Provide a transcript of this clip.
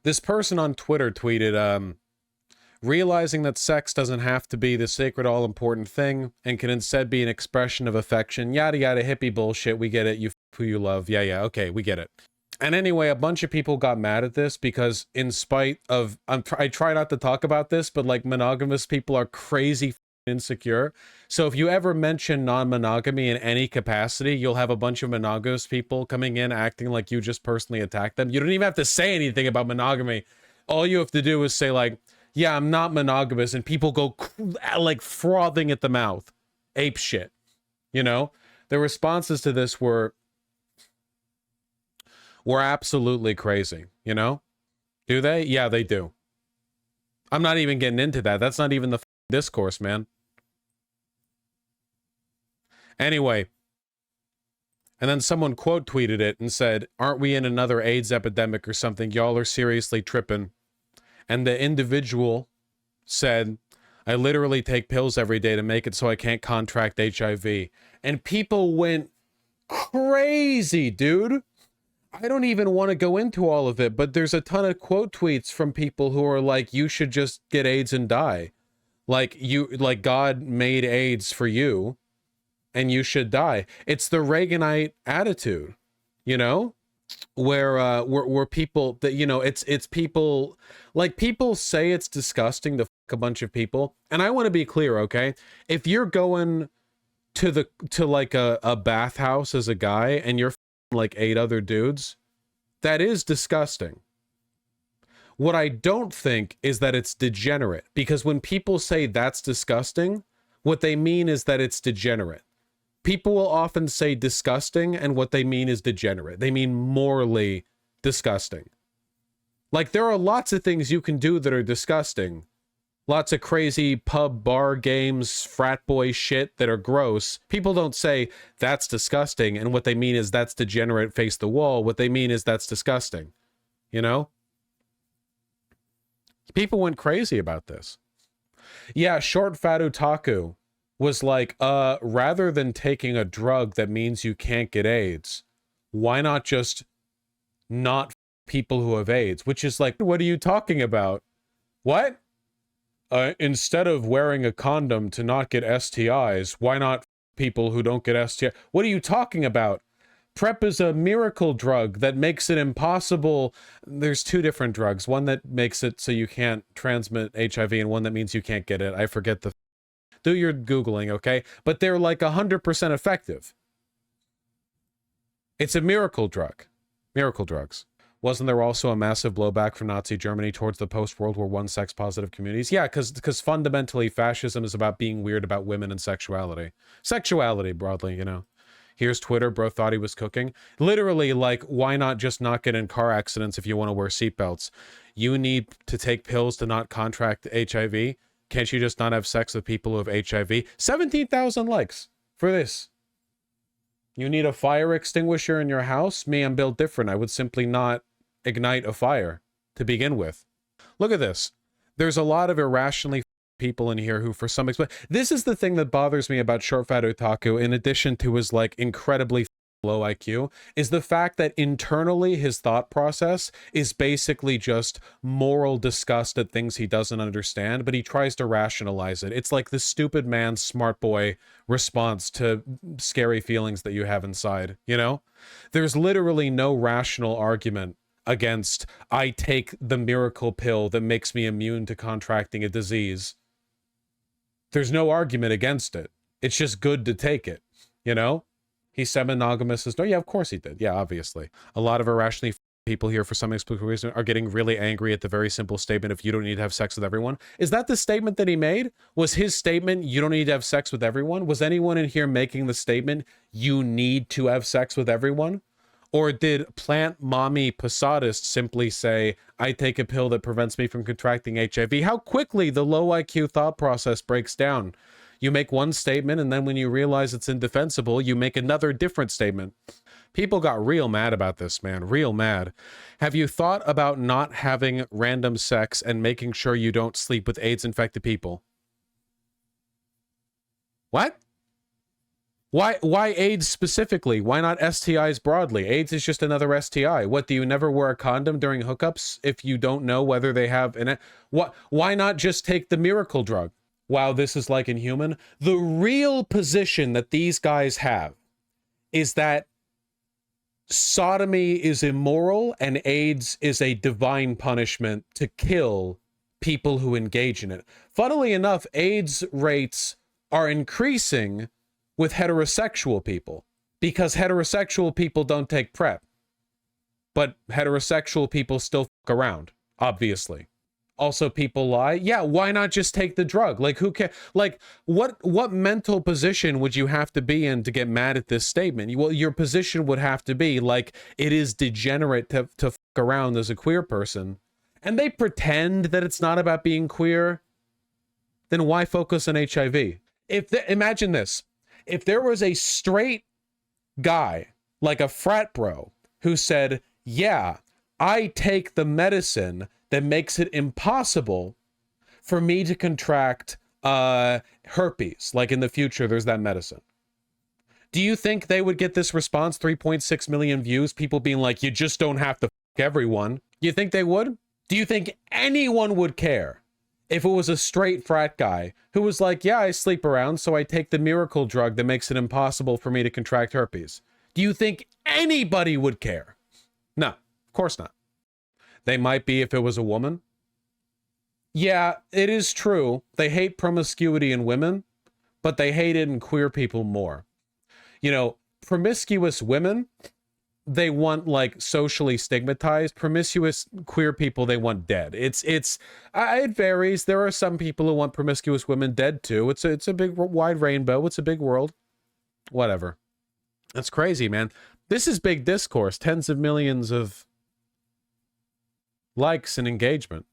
This person on Twitter tweeted, realizing that sex doesn't have to be the sacred all-important thing and can instead be an expression of affection, yada yada, hippie bullshit, we get it, you f who you love, yeah, okay, we get it. And anyway, a bunch of people got mad at this because in spite of, I try not to talk about this, but like monogamous people are crazy insecure. So if you ever mention non-monogamy in any capacity, you'll have a bunch of monogamous people coming in acting like you just personally attacked them. You don't even have to say anything about monogamy. All you have to do is say like, yeah, I'm not monogamous, and people go like frothing at the mouth, ape shit. You know, the responses to this were absolutely crazy. You know, do they? Yeah, they do. I'm not even getting into that. That's not even the discourse, man. Anyway, and then someone quote tweeted it and said, "Aren't we in another AIDS epidemic or something? Y'all are seriously tripping." And the individual said, "I literally take pills every day to make it so I can't contract HIV." And people went crazy, dude. I don't even want to go into all of it, but there's a ton of quote tweets from people who are like, you should just get AIDS and die. Like God made AIDS for you and you should die. It's the Reaganite attitude, you know? Where people that, you know, it's people like, people say it's disgusting to fuck a bunch of people, and I want to be clear, okay? If you're going to like a bathhouse as a guy and you're like 8 other dudes, that is disgusting. What I don't think is that it's degenerate, because when people say that's disgusting, what they mean is that it's degenerate. People will often say disgusting, and what they mean is degenerate. They mean morally disgusting. Like, there are lots of things you can do that are disgusting. Lots of crazy pub, bar games, frat boy shit that are gross. People don't say, that's disgusting, and what they mean is that's degenerate, face the wall. What they mean is that's disgusting. You know? People went crazy about this. Yeah, Short Fat Otaku was like, rather than taking a drug that means you can't get AIDS, why not just not people who have AIDS? Which is like, what are you talking about? What? Instead of wearing a condom to not get STIs, why not people who don't get STIs? What are you talking about? PrEP is a miracle drug that makes it impossible. There's 2 different drugs. One that makes it so you can't transmit HIV, and one that means you can't get it. I forget the... Do your Googling, okay? But they're like 100% effective. It's a miracle drug. Miracle drugs. Wasn't there also a massive blowback from Nazi Germany towards the post-World War I sex-positive communities? Yeah, because fundamentally fascism is about being weird about women and sexuality. Sexuality, broadly, you know. Here's Twitter, bro thought he was cooking. Literally, like, why not just not get in car accidents if you want to wear seatbelts? You need to take pills to not contract HIV? Can't you just not have sex with people who have HIV? 17,000 likes for this. You need a fire extinguisher in your house? Me, I'm built different. I would simply not ignite a fire to begin with. Look at this. There's a lot of irrationally people in here who, for some explain, this is the thing that bothers me about Short Fat Otaku, in addition to his like incredibly low IQ, is the fact that internally his thought process is basically just moral disgust at things he doesn't understand, but he tries to rationalize it. It's like the stupid man, smart boy response to scary feelings that you have inside, you know? There's literally no rational argument against, I take the miracle pill that makes me immune to contracting a disease. There's no argument against it. It's just good to take it, you know? He said monogamous is no, yeah, of course he did. Yeah, obviously. A lot of irrationally people here, for some explicit reason, are getting really angry at the very simple statement, if you don't need to have sex with everyone. Is that the statement that he made? Was his statement, you don't need to have sex with everyone? Was anyone in here making the statement, you need to have sex with everyone? Or did plant mommy Posadist simply say, I take a pill that prevents me from contracting HIV? How quickly the low IQ thought process breaks down. You make one statement, and then when you realize it's indefensible, you make another different statement. People got real mad about this, man. Real mad. Have you thought about not having random sex and making sure you don't sleep with AIDS-infected people? What? Why AIDS specifically? Why not STIs broadly? AIDS is just another STI. What, do you never wear a condom during hookups if you don't know whether they have an... Why not just take the miracle drug? Wow, this is like Inhuman. The real position that these guys have is that sodomy is immoral and AIDS is a divine punishment to kill people who engage in it. Funnily enough, AIDS rates are increasing with heterosexual people because heterosexual people don't take PrEP. But heterosexual people still fuck around, obviously. Also, people lie. Yeah, why not just take the drug? Like, who can? Like, what mental position would you have to be in to get mad at this statement? Well, your position would have to be like, it is degenerate to fuck around as a queer person, and they pretend that it's not about being queer. Then why focus on HIV? Imagine this: if there was a straight guy, like a frat bro, who said, "Yeah, I take the medicine that makes it impossible for me to contract herpes, like in the future there's that medicine." Do you think they would get this response? 3.6 million views, people being like, you just don't have to fuck everyone. You think they would? Do you think anyone would care if it was a straight frat guy who was like, yeah, I sleep around, so I take the miracle drug that makes it impossible for me to contract herpes? Do you think anybody would care? No, of course not. They might be if it was a woman. Yeah, it is true. They hate promiscuity in women, but they hate it in queer people more. You know, promiscuous women, they want like socially stigmatized. Promiscuous queer people, they want dead. It varies. There are some people who want promiscuous women dead too. It's a big wide rainbow. It's a big world. Whatever. That's crazy, man. This is big discourse. Tens of millions of likes and engagement.